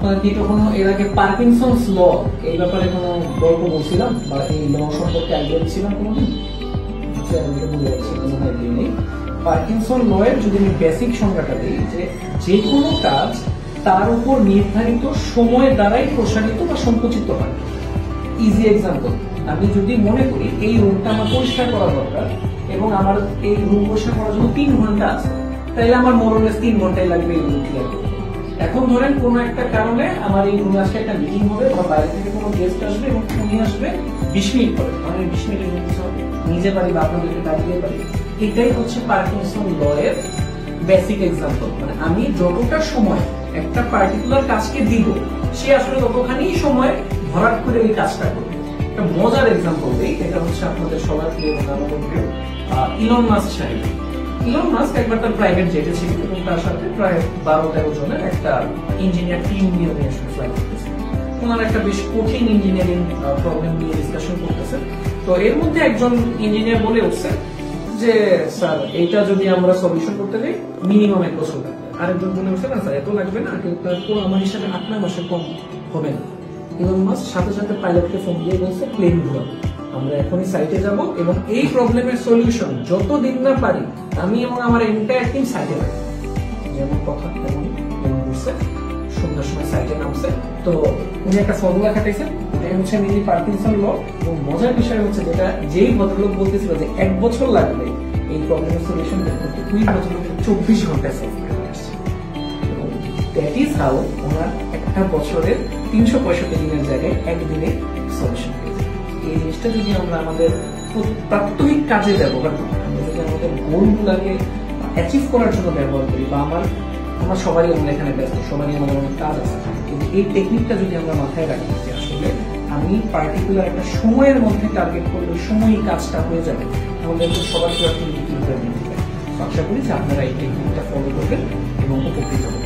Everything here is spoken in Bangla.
আপনাদের কি কখনো এর আগে পার্কিনসন্স ল এই ব্যাপারে কোনো গল্প বলছিলাম বা এই ল সম্পর্কে আইডিয়া দিচ্ছিলাম কোনোদিন? পার্কিনসন ল এর যদি আমি বেসিক সংজ্ঞাটা দিই, যে কোনো কাজ তার উপর নির্ধারিত সময় দ্বারাই প্রসারিত বা সংকুচিত হয়। ইজি এক্সাম্পল, আমি যদি মনে করি এই রুমটা আমার পরিষ্কার করা দরকার এবং আমার এই রুম পরিষ্কার করার জন্য 3 ঘন্টা আছে, তাহলে আমার মোরলেস 3 ঘন্টায় লাগবে এই রুম ক্লিয়ার করতে। এখন ধরেন কোন একটা কারণে আমার এই রুমে আজকে একটা মিটিং হবে বা বাইরে থেকে কোনো গেস্ট আসবে এবং উনি আসবে 20 মিনিট পরে, মানে 20 মিনিটের মধ্যে নিজে পারি বা আপনাদেরকে দাঁড়িয়ে পারি। এটাই হচ্ছে পার্কিনসন ল এর বেসিক এক্সাম্পল। মানে আমি যতটা সময় একটা পার্টিকুলার কাজকে দিব, সে আসলে ততখানি সময় ভরাট করে এই কাজটা করবে। একটা মজার এক্সাম্পল দিই, এটা হচ্ছে আপনাদের সবার প্রিয় ইলন মাস্ক সাহেব। ইলন মাস্ক একবার তার প্রাইভেট জেটে ছিল এবং তার সাথে প্রায় 12-13 জনের একটা ইঞ্জিনিয়ার টিম নিয়ে আসলে ফ্লাই করতেছে। ওনার একটা বেশ কঠিন ইঞ্জিনিয়ারিং প্রবলেম নিয়ে ডিসকাশন করতেছে। তো এর মধ্যে একজন ইঞ্জিনিয়ার বলে উঠছে যে স্যার এইটা যদি আমরা সলিউশন করতে যাই মিনিমাম 1 বছর লাগবে। আরেকজন বলে উঠছে না স্যার এত লাগবে না, কিন্তু আমার হিসাবে 8-9 মাসের কম হবে না। ইলন মাস্ক সাথে সাথে পাইলটকে ফোন দিয়ে বলছে প্লেন ঘুরাও, আমরা এখনই সাইটে যাব এবং এই প্রবলেমের সলিউশন যতদিন না পারি আমি এবং আমার এন্টায়ার টিম সাইটে রাখবো। যেমন কথা তেমন ঘুরছে, সন্ধ্যার সময় সাইটে নামছে। তো উনি একটা ফর্মুলা খাটাইছেন, এটাই হচ্ছে মিনি পার্কিনসন ল। এবং মজার বিষয় হচ্ছে যেটা যেই ভদ্রলোক বলতেছিল যে 1 বছর লাগবে এই প্রবলেমের সলিউশন বের করতে, ওই ভদ্রলোকের 24 ঘন্টায় সলভ করে আসছে। দ্যাট ইজ হাউ ওনার একটা বছরের 365 দিনের জায়গায় একদিনে সলিউশন পেয়েছে। এই জিনিসটা যদি আমরা আমাদের প্রাত্যহিক কাজে ব্যবহার করি, আমরা যদি আমাদের গোলগুলাকে অ্যাচিভ করার জন্য ব্যবহার করি, বা আমরা সবারই আমরা এখানে ব্যস্ত, সবারই আমাদের অনেক কাজ আছে, কিন্তু এই টেকনিকটা যদি আমরা মাথায় রাখি যে আসলে আমি পার্টিকুলার একটা সময়ের মধ্যে টার্গেট করলে ওই সময়ই কাজটা হয়ে যাবে, তাহলে সবার প্রোডাক্টিভিটি কিভাবে বৃদ্ধি পায়। আশা করি যে আপনারা এই টেকনিকটা ফলো করবেন এবং উপকৃত হবেন।